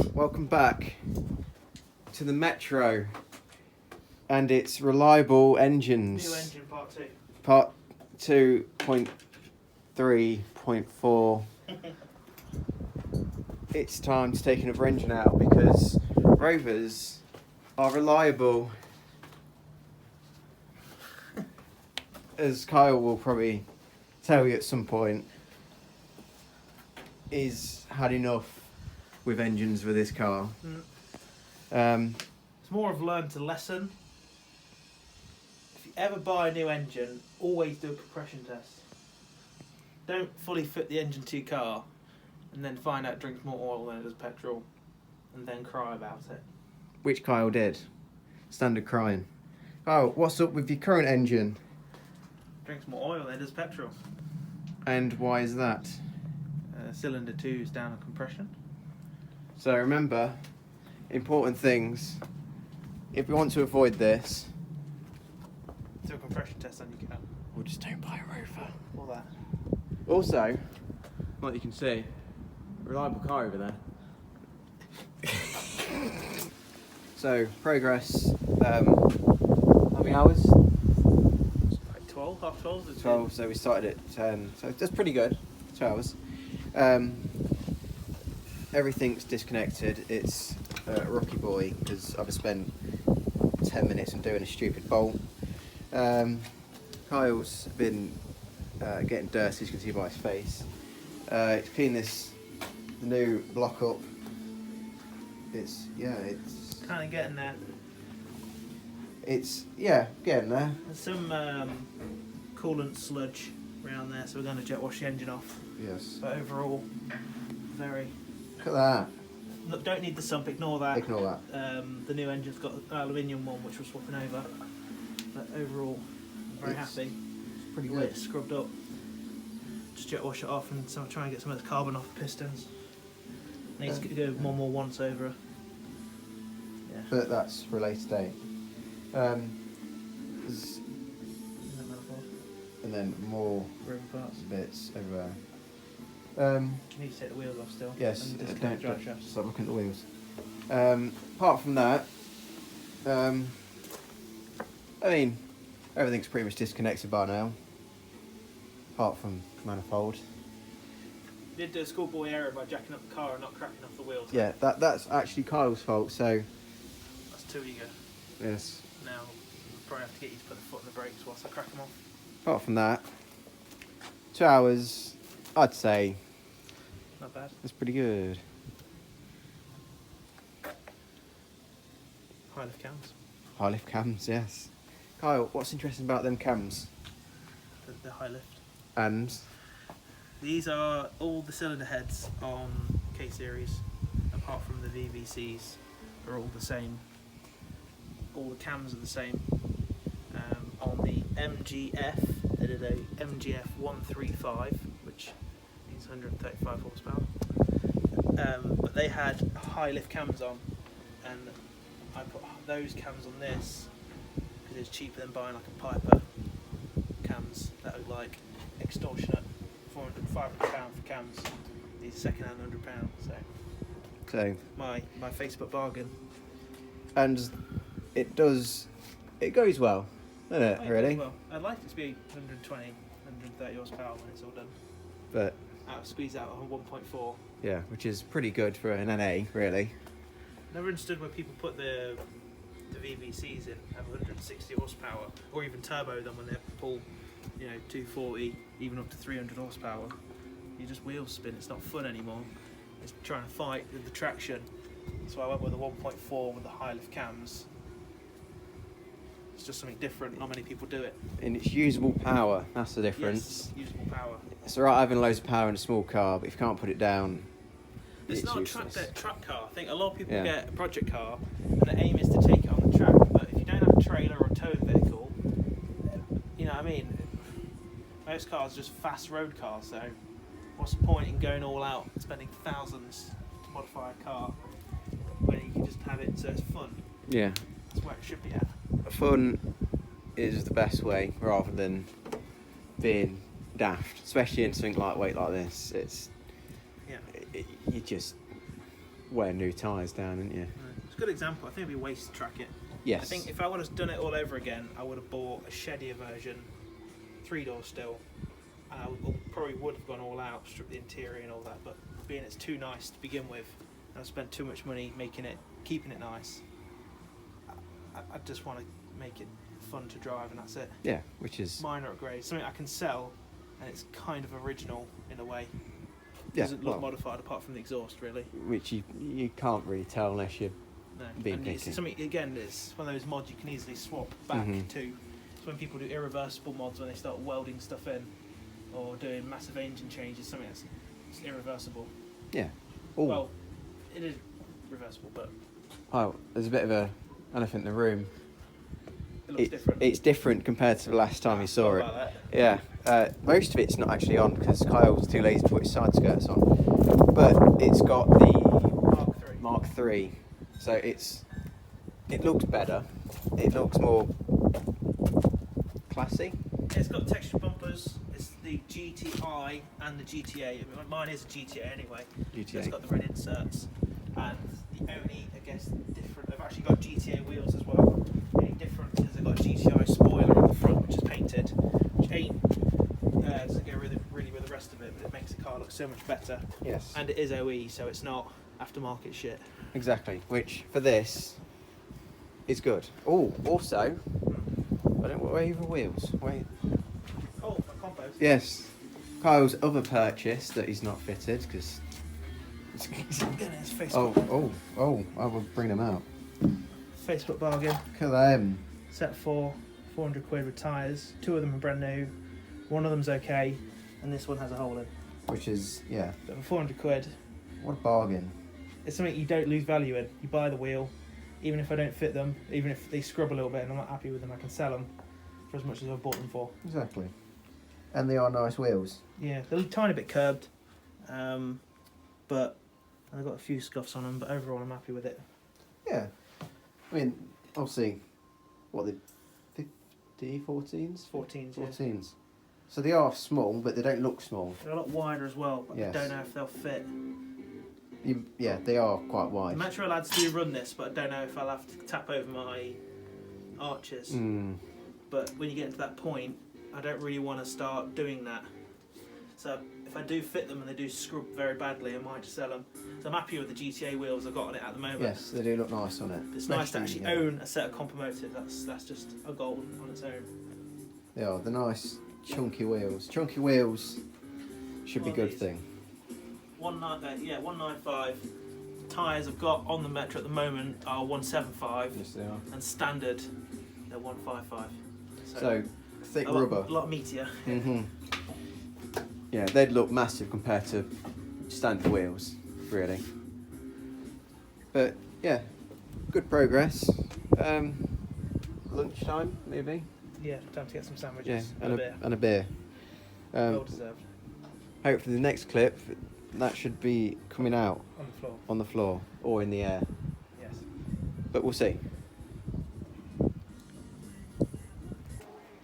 Welcome back to the Metro and its reliable engines. New engine part 2. Part 2.3.4. It's time to take another engine out because Rovers are reliable. As Kyle will probably tell you at some point, he's had enough with engines with this car. It's more of learn to lesson. If you ever buy a new engine, always do a compression test. Don't fully fit the engine to your car and then find out it drinks more oil than it does petrol and then cry about it. Which Kyle did. Standard crying. Kyle, what's up with your current engine? Drinks more oil than it does petrol. And why is that? Cylinder 2 is down on compression. So remember, important things. If we want to avoid this, Do a compression test on your car. we'll just don't buy a Rover. All that. Also, like you can see, reliable car over there. So, progress, how many hours? Like 12, half 12. 12, so we started at 10, so that's pretty good, 2 hours. Everything's disconnected, it's a rocky boy, because I've spent 10 minutes on doing a stupid bolt. Kyle's been getting dirty, as you can see by his face. It's cleaned the new block up. It's Kind of getting there. Getting there. There's some coolant sludge around there, so we're going to jet wash the engine off. Yes. But overall, very... Look at that. Look, don't need the sump, ignore that. Ignore that. The new engine's got an aluminium one, which we're swapping over. But overall, I'm very happy. It's pretty The way good. it's scrubbed up. Just jet wash it off and try and get some of the carbon off the pistons. Needs to go one more once over. Yeah. But that's for a later date. Isn't that manifold? And then more Rover parts. bits everywhere. You need to take the wheels off still. Yes, And disconnect the drive don't shafts. stop looking at the wheels. Apart from that, I mean, everything's pretty much disconnected by now. Apart from manifold. Did do a schoolboy error by jacking up the car and not cracking off the wheels. Yeah, that's actually Kyle's fault, so... That's too eager. Yes. Now, we'll probably have to get you to put the foot on the brakes whilst I crack them off. Apart from that, 2 hours, I'd say, Not bad. that's pretty good. High lift cams. High lift cams, yes. Kyle, what's interesting about them cams? The high lift. And These are all the cylinder heads on K-Series, apart from the VVCs, are all the same. All the cams are the same. On the MGF, they did a MGF 135, which means 135 horsepower. But they had high lift cams on, and I put those cams on this because it's cheaper than buying like a Piper cams that are like extortionate. 400, 500 pound for cams. These second hand £100. So my Facebook bargain. and it goes well, doesn't it, Oh, really? Well, I'd like it to be 120, 130 horsepower when it's all done. But Squeeze out a 1.4. yeah, which is pretty good for an NA, really. Never understood where people put the VVCs in, have 160 horsepower, or even turbo them when they have to pull, 240, even up to 300 horsepower. You just wheel spin. It's not fun anymore. It's trying to fight with the traction. So I went with a 1.4 with the high lift cams. It's just something different. Not many people do it. And it's usable power, that's the difference. Yes, usable power. It's alright having loads of power in a small car, but if you can't put it down, It's not useless. a truck car. I think a lot of people Yeah. get a project car, and the aim is to take it on the track. But if you don't have a trailer or towing vehicle, you know what I mean. Most cars are just fast road cars. So, what's the point in going all out and spending thousands to modify a car when you can just have it so it's fun? Yeah. That's where it should be at. Fun is the best way rather than being daft, especially in something lightweight like this. It's Yeah. you just wear new tyres down, didn't you? It's a good example. I think it'd be a waste to track it. Yes. I think if I would have done it all over again, I would have bought a sheddier version, 3-door still, and I probably would have gone all out, stripped the interior and all that. But being it's too nice to begin with, and I've spent too much money keeping it nice, I just want to make it fun to drive, and that's it. Yeah, which is minor upgrades, something I can sell, and it's kind of original in a way. Yeah, Doesn't look modified apart from the exhaust, really. Which you can't really tell unless you're being and picky. It's something, again, it's one of those mods you can easily swap back to. It's when people do irreversible mods, when they start welding stuff in or doing massive engine changes, something that's irreversible. Yeah. Ooh. Well, it is reversible, but oh, there's a bit of a elephant in the room. it looks different. It's different compared to the last time you saw it. That. Yeah. Most of it's not actually on because Kyle was too lazy to put his side skirts on. But it's got the Mark III. So it looks better. It looks more classy. It's got texture bumpers. It's the GTI and the GTA. I mean, mine is a GTA anyway. GTA. So it's got the red inserts. And the only, I guess, different. They've actually got GTA wheels as well. The only difference is they've got a GTI spoiler on the front, which is painted, which doesn't go really with the rest of it, but it makes the car look so much better. Yes. And it is OE, so it's not aftermarket shit. Exactly. Which for this is good. Oh, also, I don't want over wheels. Wait. Oh, a combo. Yes. Kyle's other purchase that he's not fitted because. I will bring them out. Facebook bargain. Look at them. Set 400 quid with tyres. 2 of them are brand new. 1 of them's okay, and this one has a hole in. Which is, yeah. But for 400 quid, What a bargain. it's something you don't lose value in. You buy the wheel, even if I don't fit them, even if they scrub a little bit and I'm not happy with them, I can sell them for as much as I bought them for. Exactly. And they are nice wheels. Yeah, they're a tiny bit curved, but I've got a few scuffs on them, but overall I'm happy with it. Yeah. I mean, obviously, what, the 14s? 14s, yeah. 14s. So they are small, but they don't look small. They're a lot wider as well, but Yes. I don't know if they'll fit. Yeah, they are quite wide. The Metro lads do run this, but I don't know if I'll have to tap over my arches. But when you get to that point, I don't really want to start doing that. So if I do fit them and they do scrub very badly, I might just sell them. So I'm happy with the GTA wheels I've got on it at the moment. Yes, they do look nice on it. It's nice to actually own a set of comp motors. That's just a goal on its own. They are. They're nice, chunky wheels. Chunky wheels should be a good thing. 195. Tyres I've got on the Metro at the moment are 175. Yes, they are. And standard, they're 155. So thick rubber. A lot meatier. Yeah, they'd look massive compared to standard wheels, really. But yeah, good progress. Lunchtime, maybe. Yeah, time to get some sandwiches. Yeah, and a beer. and a beer. Well deserved. Hopefully, the next clip that should be coming out On the floor. on the floor or in the air. Yes. But we'll see.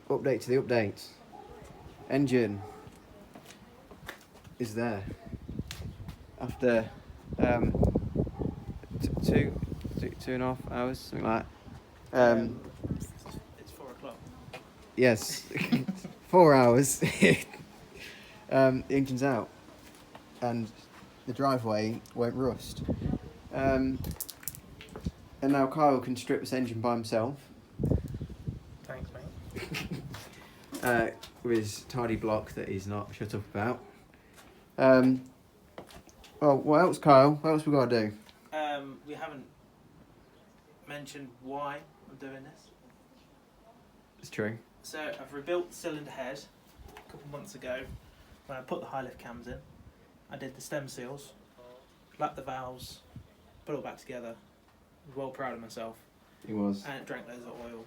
Update to the update. Engine is there after 2.5 hours, something like that. It's 4 o'clock. Yes, 4 hours. The engine's out and the driveway won't rust. And now Kyle can strip this engine by himself. Thanks, mate. With his tidy block that he's not shut up about. Well, what else, Kyle? What else we got to do? We haven't mentioned why I'm doing this. It's true. So I've rebuilt the cylinder head a couple months ago when I put the high lift cams in. I did the stem seals, lapped the valves, put it all back together. I was well proud of myself. He was. And it drank loads of oil.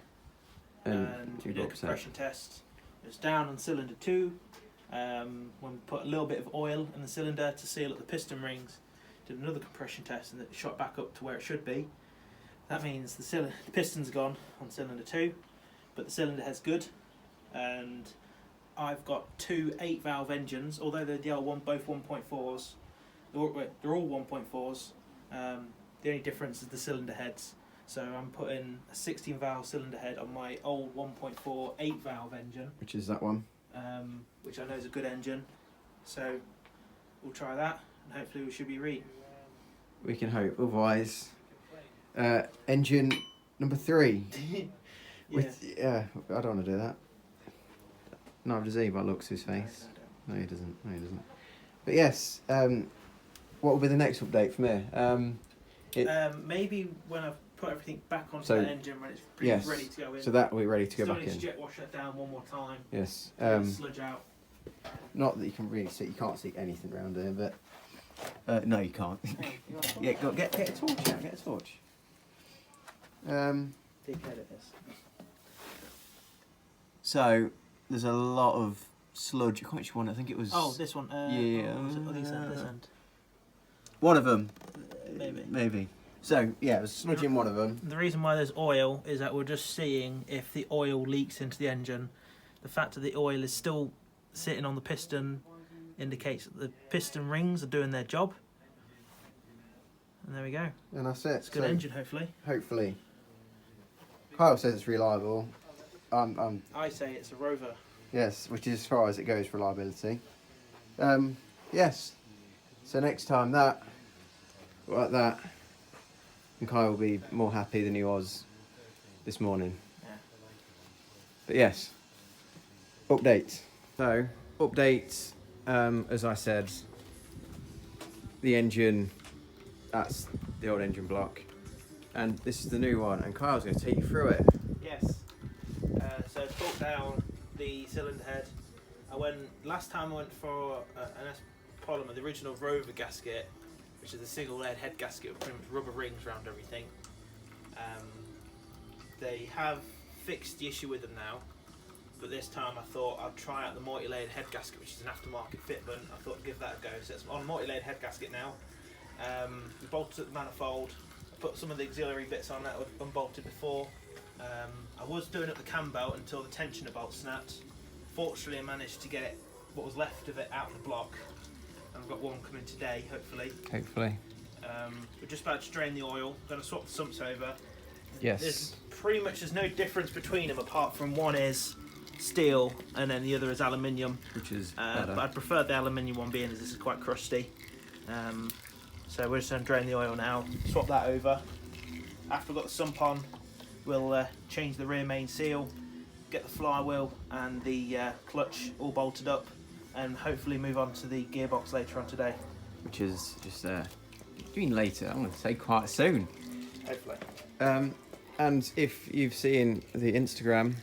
And we did a compression test. It was down on cylinder 2. When we put a little bit of oil in the cylinder to seal up the piston rings, did another compression test and it shot back up to where it should be. That means the piston's gone on cylinder 2, but the cylinder head's good. And I've got 2 8-valve engines, although they are both 1.4s. They're all 1.4s. The only difference is the cylinder heads. So I'm putting a 16 valve cylinder head on my old 1.4 8 valve engine, Which is that one. which I know is a good engine. So we'll try that, and hopefully we should be right. We can hope. Otherwise, engine number 3. Yeah. I don't want to do that. Neither does he, by the looks of his face. No, No, he doesn't. No, he doesn't. But yes, what will be the next update from here? maybe when I've put everything back onto So, the engine when it's yes. ready to go in. So that will be ready to go Still back need to in. jet wash that down one more time. Yes. Get the sludge out. Not that you can really see. You can't see anything around here, but no, you can't. Yeah, get a torch out. Get a torch. Dickhead it is. So there's a lot of sludge. Which one? I think it was. Oh, this one. Yeah. Oh, was it this end? This end. One of them. Maybe. So yeah, it was sludge in one of them. The reason why there's oil is that we're just seeing if the oil leaks into the engine. The fact that the oil is still sitting on the piston indicates that the piston rings are doing their job. And there we go. And that's it. It's a good engine, hopefully. Hopefully. Kyle says it's reliable. I say it's a Rover. Yes, which is as far as it goes for reliability. Yes. So next time that, like that, and Kyle will be more happy than he was this morning. Yeah. But yes, updates. So, updates, as I said, the engine, that's the old engine block. And this is the new one, and Kyle's going to take you through it. Yes. So torque down the cylinder head. Last time I went for an S polymer, the original Rover gasket, which is a single layered head gasket with pretty much rubber rings around everything. They have fixed the issue with them now, but this time I thought I'd try out the multi-layered head gasket, which is an aftermarket fitment. I thought I'd give that a go. So it's on a multi-layered head gasket now. We bolted up the manifold, put some of the auxiliary bits on that were unbolted before. I was doing up the cam belt until the tensioner bolt snapped. Fortunately, I managed to get what was left of it out of the block. I've got one coming today, hopefully. Hopefully. We're just about to drain the oil. Going to swap the sumps over. Yes. There's no difference between them apart from one is steel and then the other is aluminium. Which is but I'd prefer the aluminium one being as this is quite crusty. So we're just going to drain the oil now, swap that over. After we've got the sump on, we'll change the rear main seal, get the flywheel and the clutch all bolted up, and hopefully move on to the gearbox later on today. Which is just doing later. I'm going to say quite soon. Hopefully. And if you've seen the Instagram,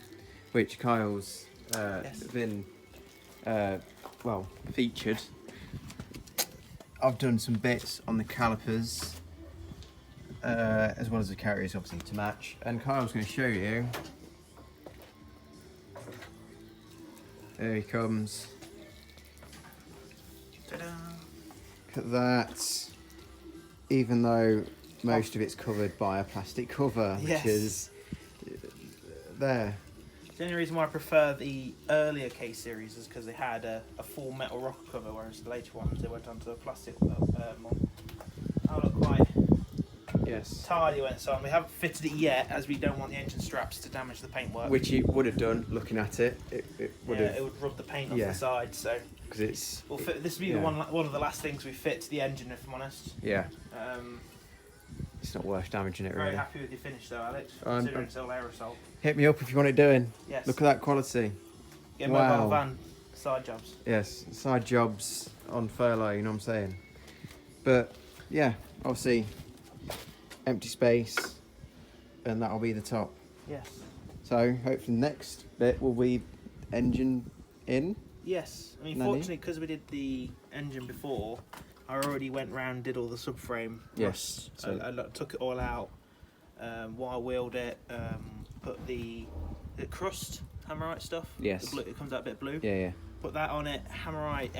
which Kyle's Yes. been featured, I've done some bits on the calipers as well as the carriers, obviously, to match. And Kyle's going to show you. There he comes. Ta-da. Look at that. Even though most of it's covered by a plastic cover, Yes. which is there. The only reason why I prefer the earlier case series is because they had a full metal rocker cover, whereas the later ones they went onto a plastic one. That'll look quite Yes. tidy when it's on. We haven't fitted it yet, as we don't want the engine straps to damage the paintwork. Which it would have done, looking at it. It would have, it would rub the paint off Yeah. the side. So because it's. we'll fit, this will be yeah. one of the last things we fit to the engine, if I'm honest. Yeah, Um, it's not worth damaging it very really. happy with your finish though, Alex. I'm- Considering it's all aerosol. Hit me up if you want it doing. Yes. Look at that quality. Get wow. mobile van side jobs. Yes, side jobs on furlough, you know what I'm saying? But yeah, obviously, empty space, and that'll be the top. Yes. So hopefully the next bit will be engine in. Yes. I mean, Nanny? fortunately, because we did the engine before, I already went round, did all the subframe Yes, rust. so- I took it all out, wire wheeled it, put the crust hammerite stuff. Yes. The blue, it comes out a bit blue. Yeah. Put that on it, hammerite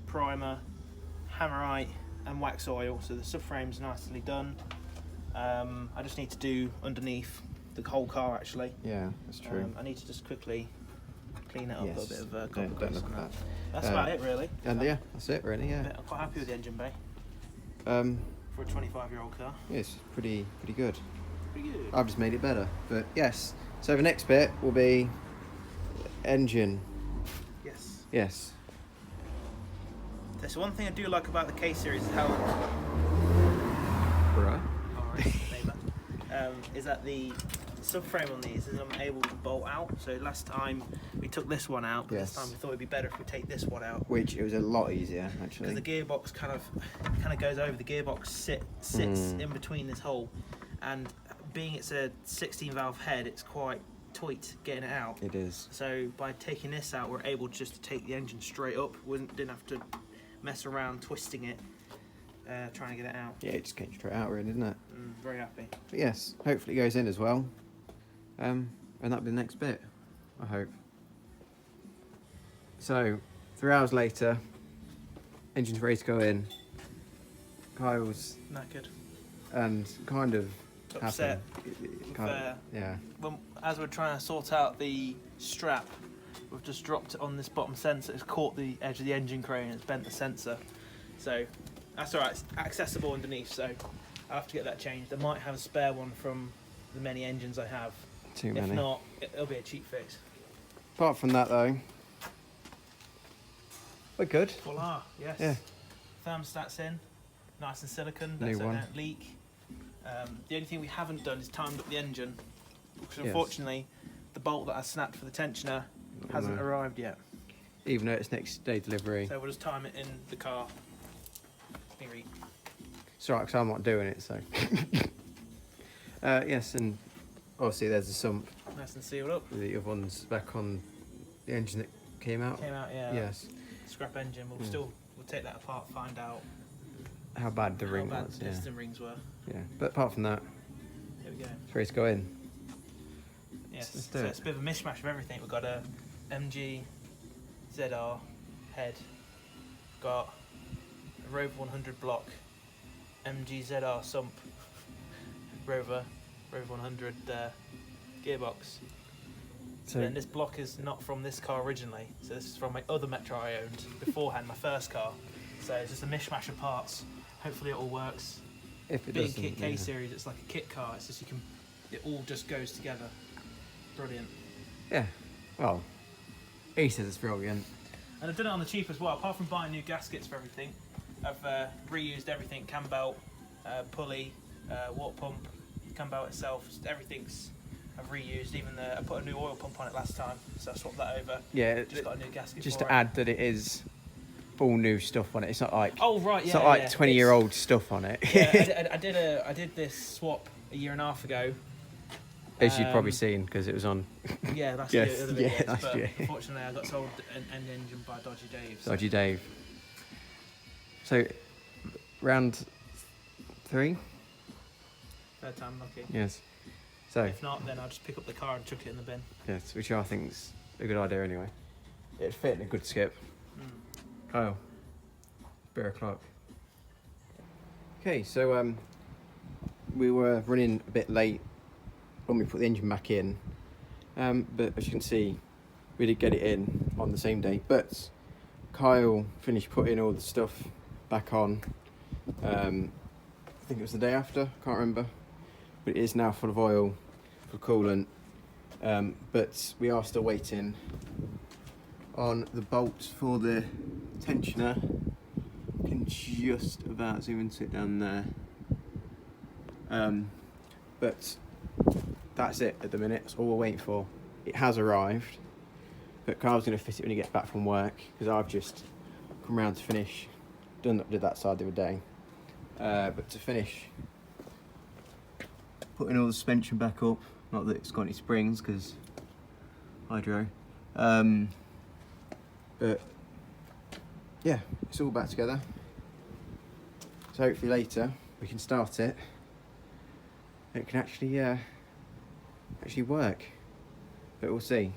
primer, hammerite and wax oil, so the subframe's nicely done. I just need to do underneath the whole car actually. Yeah, that's true. I need to just quickly clean it up, Yes. a bit of Don't copper look grease at on that. that. That's about it really. And yeah, that's it really, yeah. I'm quite happy with the engine bay. for a 25-year-old car. It's pretty good. Pretty good. I've just made it better, but yes. So the next bit will be engine. Yes. Yes. So one thing I do like about the K series is how Right. is that the subframe on these is able to bolt out. So last time we took this one out, but Yes. this time we thought it'd be better if we take this one out. Which it was a lot easier actually. Because the gearbox kind of goes over. The gearbox sits in between this hole, and being it's a 16 valve head, it's quite tight getting it out. It is. So by taking this out, we're able just to take the engine straight up. Didn't have to mess around twisting it, trying to get it out. Yeah, it just came straight out, really, didn't it? Very happy. But yes, hopefully it goes in as well. And that'll be the next bit, I hope. So, 3 hours later, engine's ready to go in. Kyle's Knackered. and kind of Upset. Yeah. As we're trying to sort out the strap, we've just dropped it on this bottom sensor. It's caught the edge of the engine crane and it's bent the sensor. So that's alright, it's accessible underneath, so I'll have to get that changed. I might have a spare one from the many engines I have. Too many. If not, it'll be a cheap fix. Apart from that though, we're good. Voila, yes. Yeah. Thermostat's in, nice and silicone, New so it one. don't leak. The only thing we haven't done is timed up the engine, because Yes. unfortunately the bolt that I snapped for the tensioner hasn't No. arrived yet. Even though it's next day delivery. So we'll just time it in the car. Theory. It's alright, 'cause I'm not doing it, so. Yes, and obviously there's a sump. Nice and sealed up. The other one's back on the engine that came out. Came out, yeah. Yes. Scrap engine. We'll take that apart, find out How bad the ring how bad was. the Yeah. piston rings were. Yeah. But apart from that, Here we go. it's ready to go in. Yes. Let's do So it. it's a bit of a mishmash of everything. We've got a MG ZR head. Got a Rover 100 block. MG ZR sump. Rover 100 gearbox. So Then this block is not from this car originally, so this is from my other Metro I owned beforehand, my first car. So it's just a mishmash of parts. Hopefully it all works. if it Being doesn't, K yeah. series, it's like a kit car. It's just it all just goes together. Brilliant. Yeah. Well, he says it's brilliant. And I've done it on the cheap as well. Apart from buying new gaskets for everything, I've reused everything: cam belt, pulley, water pump, cam belt itself. Just everything's I've reused. Even I put a new oil pump on it last time, so I swapped that over. Yeah. Just got a new gasket. Just for to it. add that it is all new stuff on it. It's not like Oh right, yeah. it's not like yeah. 20-year-old stuff on it. Yeah, I did this swap a year and a half ago. As you've probably seen because it was on Yeah, that's Yes, the other yeah, videos, that's but yeah. unfortunately I got sold an engine by Dodgy Dave. So. Dodgy Dave. So, round 3? Third time lucky. Yes. So, If not, then I'll just pick up the car and chuck it in the bin. yes, which I think's a good idea anyway. It'd fit in a good skip. Kyle, bear o'clock. Okay, so we were running a bit late when we put the engine back in, but as you can see, we did get it in on the same day. But Kyle finished putting all the stuff back on. I think it was the day after. Can't remember, but it is now full of oil, for coolant. But we are still waiting on the bolts for the tensioner. You can just about zoom into it down there. But that's it at the minute. That's all we're waiting for. It has arrived, but Carl's going to fit it when he gets back from work because I've just come round to finish. Did that side the other day, but to finish putting all the suspension back up. Not that it's got any springs because hydro. But yeah, it's all back together. So hopefully later we can start it. It can actually work, but we'll see.